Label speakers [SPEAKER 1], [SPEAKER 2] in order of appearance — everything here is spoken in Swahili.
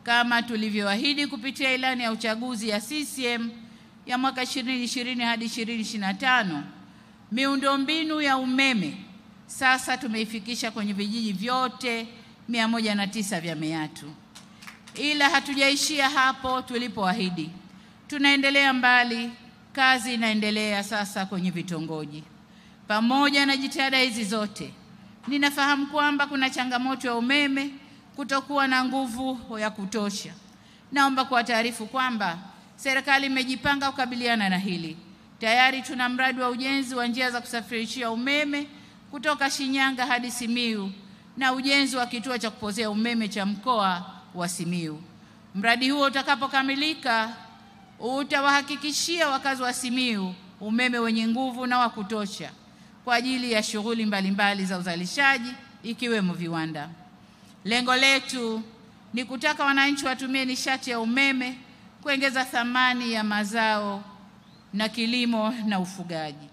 [SPEAKER 1] kama tulivyoahidi kupitia ilani ya uchaguzi ya CCM ya mwaka 2020 hadi 2025. Miundombinu ya umeme sasa tumeifikisha kwenye vijiji vyote 109 vya Meatu. Ila hatujaishia hapo tulipoahidi. Tunaendelea mbali, kazi inaendelea sasa kwenye vitongoji. Pamoja na jitihada hizi zote, ninafahamu kwamba kuna changamoto ya umeme kutokuwa na nguvu ya kutosha. Naomba kuwataarifu kwamba serikali imejipanga kukabiliana na hili. Tayari tuna mradi wa ujenzi wa njia za kusafirishia umeme kutoka Shinyanga hadi Simiyu na ujenzi wa kituo cha kupozea umeme cha mkoa wa Simiyu. Mradi huo utakapokamilika utawahakikishia wakazi wa Simiyu umeme wenye nguvu na wa kutosha kwa ajili ya shughuli mbalimbali za uzalishaji ikiwemo viwanda. Lengo letu ni kutaka wananchi watumie nishati ya umeme kuongeza thamani ya mazao na kilimo na ufugaji.